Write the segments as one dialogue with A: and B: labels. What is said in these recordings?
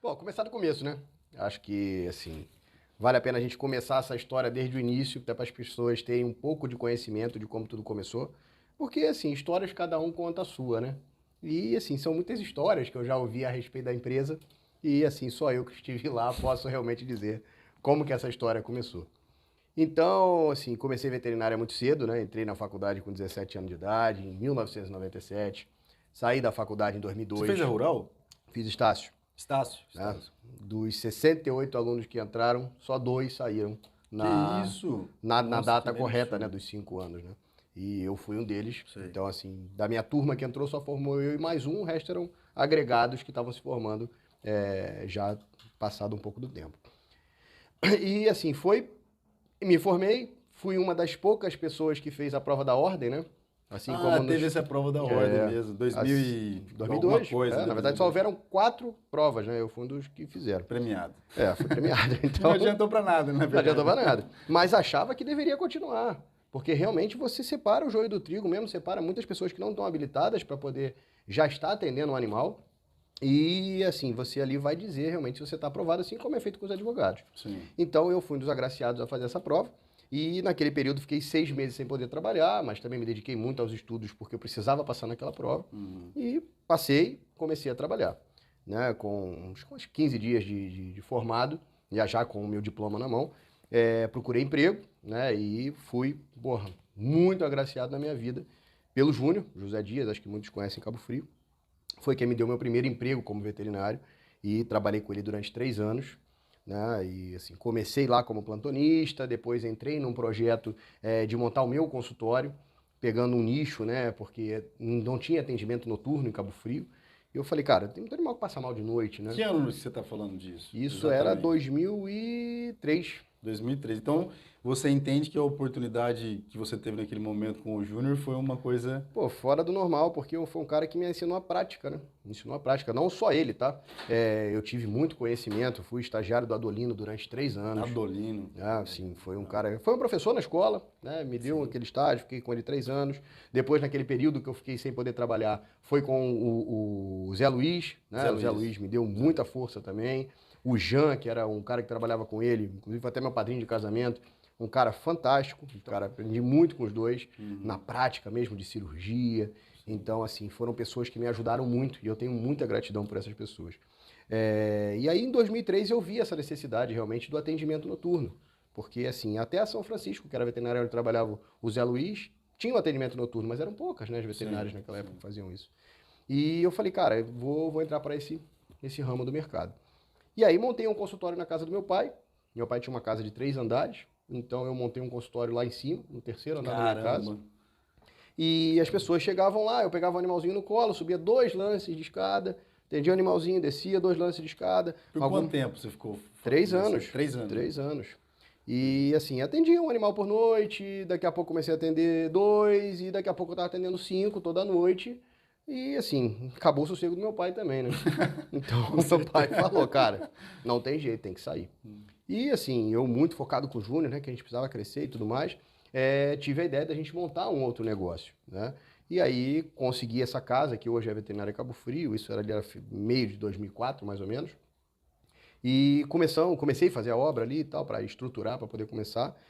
A: Bom, começar do começo, né? Acho que, assim, vale a pena a gente começar essa história desde o início, até para as pessoas terem um pouco de conhecimento de como tudo começou. Porque, assim, histórias cada um conta a sua, né? E, assim, são muitas histórias que eu já ouvi a respeito da empresa e, assim, só eu que estive lá posso realmente dizer como que essa história começou. Então, assim, comecei veterinária muito cedo, né? Entrei na faculdade com 17 anos de idade, em 1997. Saí da faculdade em
B: Você fez a
A: 2002,
B: Rural?
A: fiz estágio,
B: Estácio?
A: né?
B: Estácio.
A: Dos 68 alunos que entraram, só dois saíram
B: Que
A: na,
B: isso?
A: na
B: Nossa, que
A: data correta, né,
B: absurdo.
A: dos 5 anos, né? E eu fui um deles.
B: Sei.
A: Então, assim, da minha turma que entrou, só formou eu e mais um, o resto eram agregados que estavam se formando já passado um pouco do tempo. E, assim, me formei, fui uma das poucas pessoas que fez a prova da ordem, né? Assim
B: Ah,
A: como
B: teve
A: nos,
B: essa prova da ordem
A: é,
B: mesmo, 2000
A: as,
B: e alguma
A: 2002.
B: coisa, né?
A: Na verdade, só
B: 2002.
A: houveram 4 provas, né? Eu fui um dos que fizeram.
B: Premiado.
A: Fui premiado.
B: E não
A: Então,
B: adiantou pra nada, na
A: não
B: verdade.
A: adiantava nada. Mas achava que deveria continuar. Porque realmente você separa o joio do trigo mesmo, separa muitas pessoas que não estão habilitadas para poder já estar atendendo um animal. E assim, você ali vai dizer realmente se você está aprovado, assim como é feito com os advogados.
B: Sim.
A: Então eu fui um dos agraciados a fazer essa prova. E naquele período fiquei 6 meses sem poder trabalhar, mas também me dediquei muito aos estudos porque eu precisava passar naquela prova. E passei, comecei a trabalhar, né, com uns 15 dias de formado, já com o meu diploma na mão. Procurei emprego, né, e fui, porra, muito agraciado na minha vida pelo Júnior, José Dias, acho que muitos conhecem em Cabo Frio. Foi quem me deu meu primeiro emprego como veterinário e trabalhei com ele durante 3 anos. Né? E assim, comecei lá como plantonista, depois entrei num projeto de montar o meu consultório, pegando um nicho, né? Porque não tinha atendimento noturno em Cabo Frio. E eu falei, cara, tem muito animal que passa mal de noite, né?
B: Que ano que você está falando disso?
A: Isso era
B: Exatamente.
A: 2003.
B: 2013. Então, você entende que a oportunidade que você teve naquele momento com o Júnior foi uma coisa
A: Pô, fora do normal, porque foi um cara que me ensinou a prática, né? Me ensinou a prática, não só ele, tá? Eu tive muito conhecimento, fui estagiário do Adolino durante 3 anos.
B: adolino.
A: Ah, sim, foi um cara. Foi um professor na escola, né? Me deu
B: Sim.
A: aquele estágio, fiquei com ele 3 anos. Depois, naquele período que eu fiquei sem poder trabalhar, foi com o Zé Luiz, né?
B: Zé
A: O Zé
B: Luiz.
A: Luiz me deu
B: Zé
A: muita
B: Luiz.
A: força também. O Jean, que era um cara que trabalhava com ele, inclusive foi até meu padrinho de casamento, um cara fantástico, um cara, aprendi muito com os dois, na prática mesmo de cirurgia. Então, assim, foram pessoas que me ajudaram muito e eu tenho muita gratidão por essas pessoas. E aí, em 2003, eu vi essa necessidade realmente do atendimento noturno. Porque, assim, até a São Francisco, que era veterinária onde trabalhava o Zé Luiz, tinha um atendimento noturno, mas eram poucas, né, as veterinárias
B: Sim,
A: naquela época
B: sim.
A: que faziam isso. E eu falei, cara, eu vou entrar para esse ramo do mercado. E aí montei um consultório na casa do meu pai. Meu pai tinha uma casa de 3 andares, então eu montei um consultório lá em cima, no terceiro andar da minha casa.
B: Caramba.
A: E as pessoas chegavam lá, eu pegava o animalzinho no colo, subia 2 lances de escada, atendia o animalzinho, descia 2 lances de escada.
B: Por quanto tempo você ficou
A: Três
B: nessa?
A: anos.
B: 3 anos.
A: 3 anos. E assim, atendia um animal por noite, daqui a pouco comecei a atender 2, e daqui a pouco eu estava atendendo 5 toda noite. E assim, acabou o sossego do meu pai também, né? Então
B: Com
A: meu pai
B: certeza.
A: falou, cara, não tem jeito, tem que sair. E assim, eu muito focado com o Júnior, né, que a gente precisava crescer e tudo mais, tive a ideia da gente montar um outro negócio, né? E aí consegui essa casa, que hoje é a Veterinária Cabo Frio, isso era meio de 2004, mais ou menos. E comecei a fazer a obra ali e tal, para estruturar, para poder começar.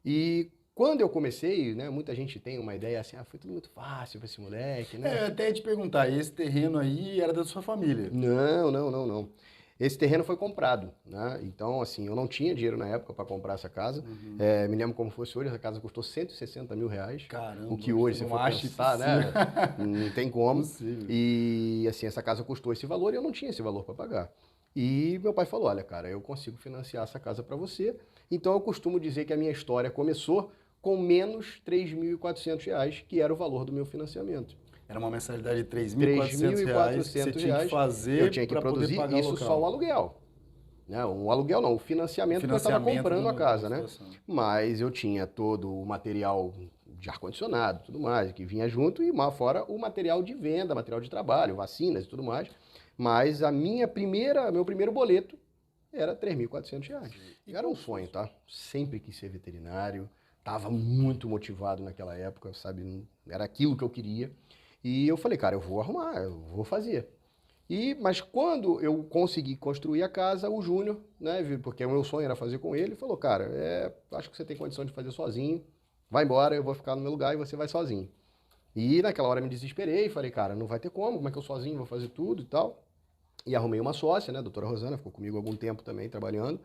A: E quando eu comecei, né, muita gente tem uma ideia assim, foi tudo muito fácil para esse moleque, né?
B: Eu até ia te perguntar, esse terreno aí era da sua família?
A: Não, não, não, não. Esse terreno foi comprado, né? Então, assim, eu não tinha dinheiro na época para comprar essa casa. Me lembro como fosse hoje, essa casa custou R$ 160 mil. O
B: Caramba,
A: que
B: hoje
A: hoje,
B: você
A: se
B: não
A: for
B: acha
A: pensar,
B: impossível.
A: né? Não tem como.
B: Impossível.
A: E, assim, essa casa custou esse valor e eu não tinha esse valor para pagar. E meu pai falou: olha, cara, eu consigo financiar essa casa para você. Então, eu costumo dizer que a minha história começou com menos R$ 3.400, que era o valor do meu financiamento.
B: Era uma mensalidade de
A: três mil e
B: R$ 3.400 que você
A: quatrocentos
B: tinha que
A: reais eu
B: fazer
A: tinha que
B: para poder
A: produzir,
B: pagar o
A: isso só o
B: local.
A: aluguel. Né? O aluguel não, o
B: O
A: financiamento porque eu estava
B: financiamento
A: comprando a
B: da
A: casa, né?
B: situação.
A: Mas eu tinha todo o material de ar-condicionado, tudo mais, que vinha junto, e fora o material de venda, material de trabalho, vacinas e tudo mais. Mas meu primeiro boleto era R$ 3.400.
B: E
A: Era um
B: qual foi?
A: sonho, tá? Sempre quis ser veterinário, estava muito motivado naquela época, sabe? Era aquilo que eu queria. E eu falei, cara, eu vou arrumar, eu vou fazer. Mas quando eu consegui construir a casa, o Júnior, né, porque o meu sonho era fazer com ele, falou, cara, acho que você tem condição de fazer sozinho, vai embora, eu vou ficar no meu lugar e você vai sozinho. E naquela hora eu me desesperei, falei, cara, não vai ter como é que eu sozinho vou fazer tudo e tal. E arrumei uma sócia, né, a doutora Rosana, ficou comigo há algum tempo também trabalhando.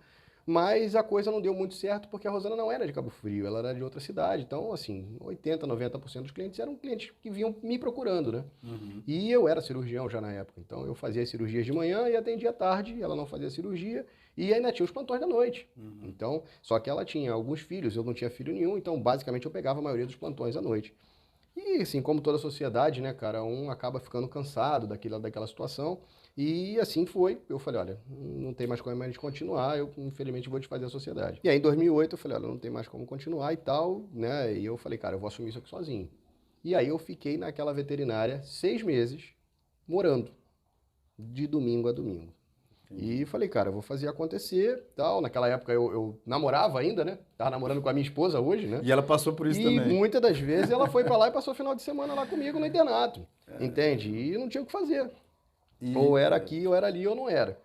A: Mas a coisa não deu muito certo porque a Rosana não era de Cabo Frio, ela era de outra cidade. Então, assim, 80, 90% dos clientes eram clientes que vinham me procurando, né? E eu era cirurgião já na época. Então, eu fazia as cirurgias de manhã e atendia à tarde, ela não fazia cirurgia. E ainda tinha os plantões da noite. Então, só que ela tinha alguns filhos, eu não tinha filho nenhum. Então, basicamente, eu pegava a maioria dos plantões à noite. E, assim, como toda a sociedade, né, cara, um acaba ficando cansado daquela situação. E assim foi. Eu falei, olha, não tem mais como a gente continuar, eu infelizmente vou desfazer a sociedade. E aí em 2008 eu falei, olha, não tem mais como continuar e tal, né? E eu falei, cara, eu vou assumir isso aqui sozinho. E aí eu fiquei naquela veterinária 6 meses, morando, de domingo a domingo. E falei, cara, eu vou fazer acontecer, tal. Naquela época eu namorava ainda, né? Tava namorando com a minha esposa hoje, né?
B: E ela passou por isso também.
A: E muitas das vezes ela foi pra lá e passou o final de semana lá comigo no internato, entende? E não tinha o que fazer. Ou era aqui, ou era ali, ou não era.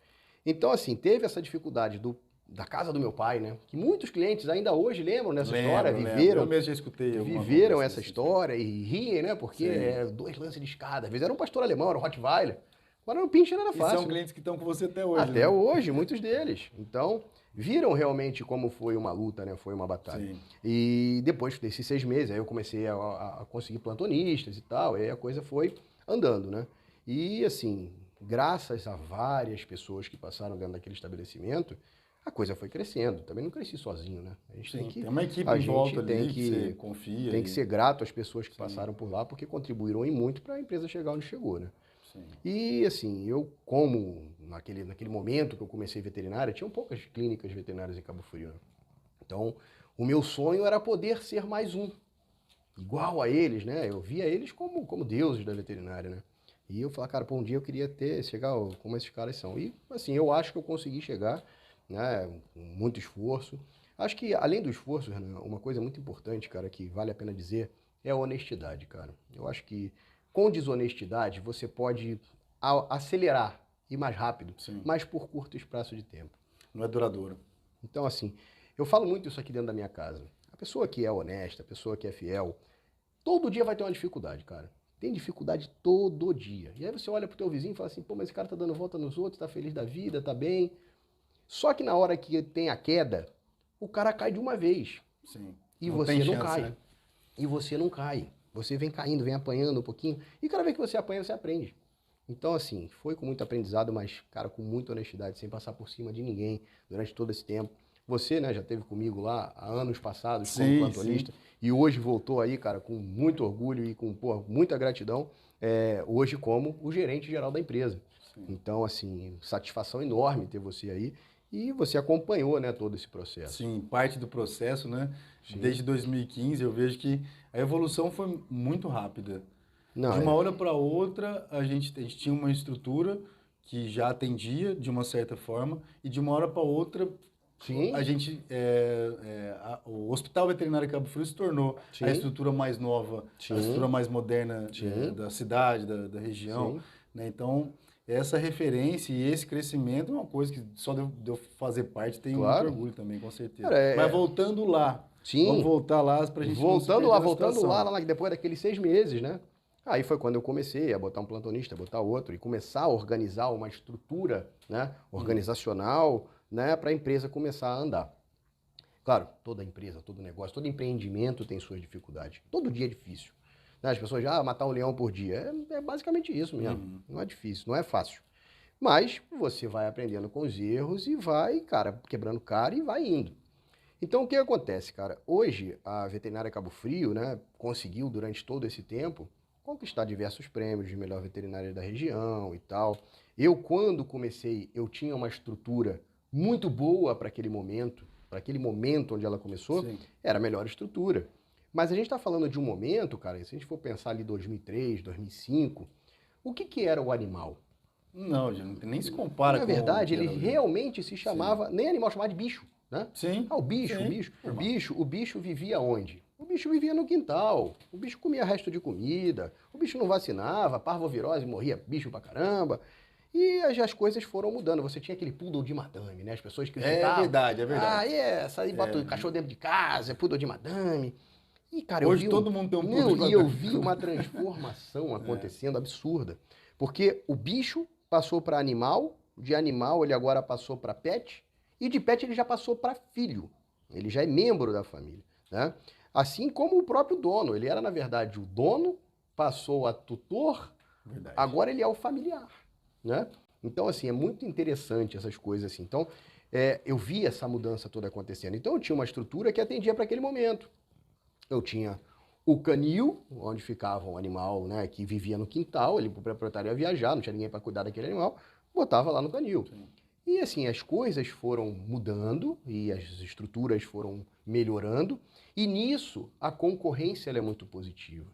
A: Então, assim, teve essa dificuldade da casa do meu pai, né? Que muitos clientes ainda hoje lembram dessa história, viveram.
B: Eu mesmo já escutei.
A: Viveram essa história e riem, né? Porque 2 lances de escada. Às vezes era um pastor alemão, era um Rottweiler. Agora no Pinscher era fácil.
B: E são clientes que estão com você até hoje.
A: Até hoje, muitos deles. Então, viram realmente como foi uma luta, né? Foi uma batalha.
B: Sim.
A: E depois desses 6 meses, aí eu comecei a conseguir plantonistas e tal. E aí a coisa foi andando, né? E assim, graças a várias pessoas que passaram dentro daquele estabelecimento, a coisa foi crescendo. Também não cresci sozinho, né? A gente tem
B: uma equipe em volta ali que você confia.
A: Tem que ser grato às pessoas que passaram por lá, porque contribuíram muito para a empresa chegar onde chegou, né?
B: Sim.
A: E assim, eu como naquele momento que eu comecei veterinária, tinham poucas clínicas veterinárias em Cabo Frio, né? Então, o meu sonho era poder ser mais um, igual a eles, né? Eu via eles como deuses da veterinária, né? E eu falava, cara, pô, um dia eu queria chegar como esses caras são. E assim, eu acho que eu consegui chegar, né, com muito esforço. Acho que além do esforço, Renan, uma coisa muito importante, cara, que vale a pena dizer, é a honestidade, cara. Eu acho que com desonestidade você pode acelerar e ir mais rápido, mas por curto espaço de tempo.
B: Não é duradouro.
A: Então, assim, eu falo muito isso aqui dentro da minha casa. A pessoa que é honesta, a pessoa que é fiel, todo dia vai ter uma dificuldade, cara. Tem dificuldade todo dia. E aí você olha pro teu vizinho e fala assim, pô, mas esse cara tá dando volta nos outros, tá feliz da vida, tá bem. Só que na hora que tem a queda, o cara cai de uma vez.
B: Sim.
A: E você não cai. Né? E você não cai. Você vem caindo, vem apanhando um pouquinho. E cada vez que você apanha, você aprende. Então, assim, foi com muito aprendizado, mas, cara, com muita honestidade, sem passar por cima de ninguém durante todo esse tempo. Você, né, já esteve comigo lá há anos passados como plantonista. Sim. E hoje voltou aí, cara, com muito orgulho e com, muita gratidão, hoje como o gerente geral da empresa. Sim. Então, assim, satisfação enorme ter você aí. E você acompanhou, né, todo esse processo.
B: Sim, parte do processo, né? Sim. Desde 2015 eu vejo que a evolução foi muito rápida. Não, de uma hora para outra, a gente tinha uma estrutura que já atendia de uma certa forma, e de uma hora para outra, sim, a gente, o Hospital Veterinário Cabo Frio se tornou, sim, a estrutura mais nova, sim, a estrutura mais moderna da cidade, da região. Né? Então, essa referência e esse crescimento é uma coisa que só de eu fazer parte tem muito orgulho também, com certeza. Cara, mas voltando lá, sim, vamos voltar lá para a gente
A: voltando lá, depois daqueles 6 meses, né? Aí foi quando eu comecei a botar um plantonista, a botar outro, e começar a organizar uma estrutura, né, organizacional, né, para a empresa começar a andar. Claro, toda empresa, todo negócio, todo empreendimento tem suas dificuldades. Todo dia é difícil. Né? As pessoas já matar um leão por dia. É basicamente isso mesmo. Não é difícil, não é fácil. Mas você vai aprendendo com os erros e vai, cara, quebrando cara e vai indo. Então, o que acontece, cara? Hoje, a Veterinária Cabo Frio, né, conseguiu, durante todo esse tempo, conquistar diversos prêmios de melhor veterinária da região e tal. Eu, quando comecei, eu tinha uma estrutura muito boa para aquele momento onde ela começou, sim, era a melhor estrutura. Mas a gente está falando de um momento, cara, se a gente for pensar ali 2003, 2005, o que era o animal?
B: Não, nem se compara com...
A: Na verdade, ele realmente se chamava, sim, nem animal, chamava de bicho, né?
B: Sim.
A: Ah, o bicho. O bicho vivia onde? O bicho vivia no quintal, o bicho comia resto de comida, o bicho não vacinava, parvovirose, morria bicho pra caramba. E as coisas foram mudando. Você tinha aquele poodle de madame, né? As pessoas que
B: É verdade, é verdade.
A: Aí bota o cachorro dentro de casa, é poodle de madame. E, cara,
B: hoje todo mundo tem um poodle de madame.
A: E eu vi uma transformação acontecendo absurda. Porque o bicho passou para animal, de animal ele agora passou para pet, e de pet ele já passou para filho. Ele já é membro da família, né? Assim como o próprio dono. Ele era, na verdade, o dono, passou a tutor, verdade. Agora ele é o familiar, né? Então, assim, é muito interessante essas coisas assim. Então, eu vi essa mudança toda acontecendo. Então, eu tinha uma estrutura que atendia para aquele momento. Eu tinha o canil, onde ficava um animal, né, que vivia no quintal, o proprietário ia viajar, não tinha ninguém para cuidar daquele animal, botava lá no canil. Sim. E assim, as coisas foram mudando e as estruturas foram melhorando, e nisso a concorrência ela é muito positiva.